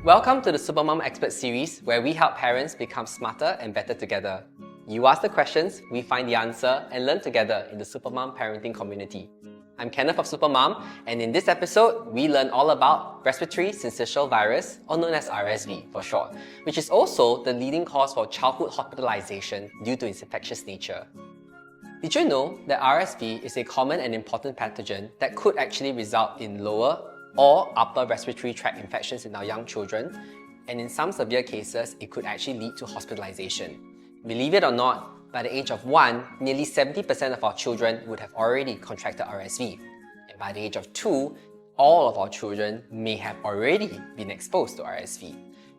Welcome to the Supermom Expert Series, where we help parents become smarter and better together. You ask the questions, we find the answer, and learn together in the Supermom parenting community. I'm Kenneth of Supermom, and in this episode, we learn all about Respiratory Syncytial Virus, or known as RSV for short, which is also the leading cause for childhood hospitalization due to its infectious nature. Did you know that RSV is a common and important pathogen that could actually result in lower or upper respiratory tract infections in our young children, and in some severe cases, it could actually lead to hospitalization. Believe it or not, by the age of 1, nearly 70% of our children would have already contracted RSV. And by the age of 2, all of our children may have already been exposed to RSV.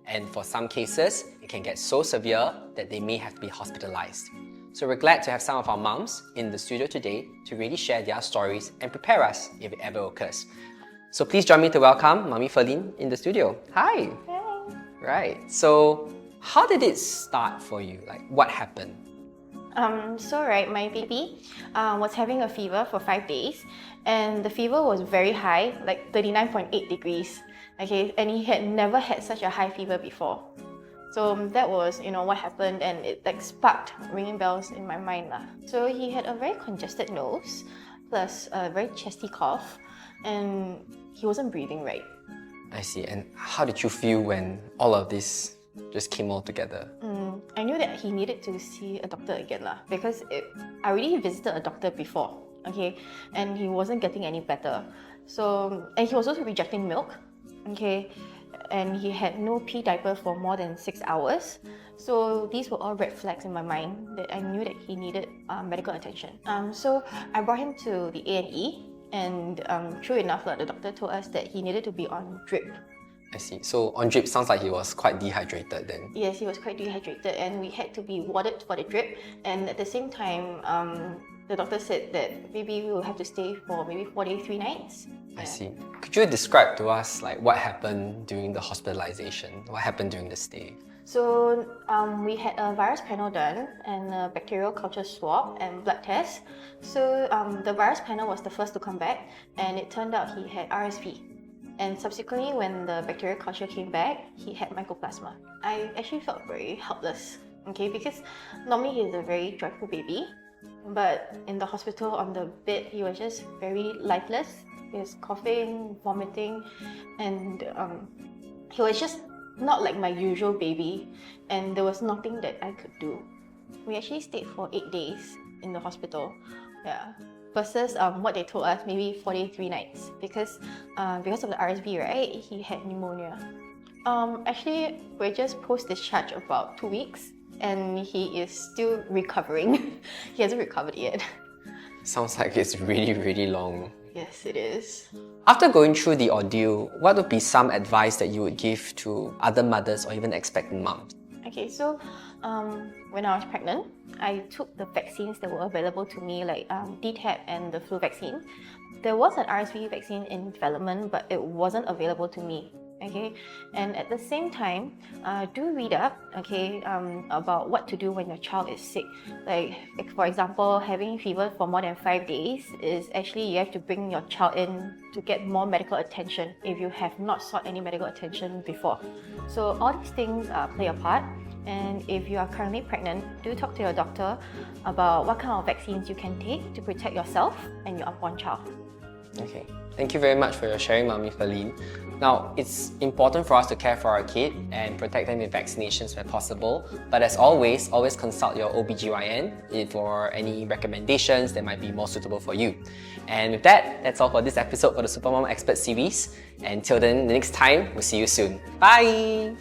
And for some cases, it can get so severe that they may have to be hospitalized. So we're glad to have some of our moms in the studio today to really share their stories and prepare us if it ever occurs. So please join me to welcome Mommy Ferlin in the studio. Hi! Hi! Right, so how did it start for you? Like, what happened? My baby was having a fever for 5 days, and the fever was very high, like 39.8 degrees. Okay, and he had never had such a high fever before. So that was, what happened, and it sparked ringing bells in my mind lah. So he had a very congested nose, plus a very chesty cough, and he wasn't breathing right. I see. And how did you feel when all of this just came all together? I knew that he needed to see a doctor again lah, because I already visited a doctor before, okay, and he wasn't getting any better. So, and he was also rejecting milk, okay, and he had no pee diaper for more than 6 hours. So these were all red flags in my mind that I knew that he needed medical attention. So I brought him to the A&E, and true enough, the doctor told us that he needed to be on drip. I see. So on drip sounds like he was quite dehydrated then. Yes, he was quite dehydrated, and we had to be warded for the drip. And at the same time, the doctor said that maybe we will have to stay for maybe 4 days, 3 nights. I see. Could you describe to us what happened during the hospitalization? What happened during the stay? So we had a virus panel done and a bacterial culture swab and blood test. So the virus panel was the first to come back, and it turned out he had RSV. And subsequently, when the bacterial culture came back, he had mycoplasma. I actually felt very helpless, okay, because normally he's a very joyful baby, but in the hospital on the bed, he was just very lifeless. He was coughing, vomiting, and he was just not like my usual baby, and there was nothing that I could do. We actually stayed for 8 days in the hospital, versus what they told us, maybe 4 days, 3 nights, because of the RSV, right, he had pneumonia. Actually, we're just post-discharge about 2 weeks, and he is still recovering. He hasn't recovered yet. Sounds like it's really, really long. Yes, it is. After going through the ordeal, what would be some advice that you would give to other mothers or even expectant moms? Okay, so when I was pregnant, I took the vaccines that were available to me, like DTaP and the flu vaccine. There was an RSV vaccine in development, but it wasn't available to me. Okay, and at the same time, do read up, okay, about what to do when your child is sick. Like for example, having fever for more than 5 days is actually you have to bring your child in to get more medical attention if you have not sought any medical attention before. So all these things play a part. And if you are currently pregnant, do talk to your doctor about what kind of vaccines you can take to protect yourself and your unborn child. Okay, thank you very much for your sharing, Mommy Ferlin. Now, it's important for us to care for our kid and protect them with vaccinations where possible. But as always consult your OBGYN for any recommendations that might be more suitable for you. And with that, that's all for this episode for the Supermom Expert Series. And till then, the next time, we'll see you soon. Bye!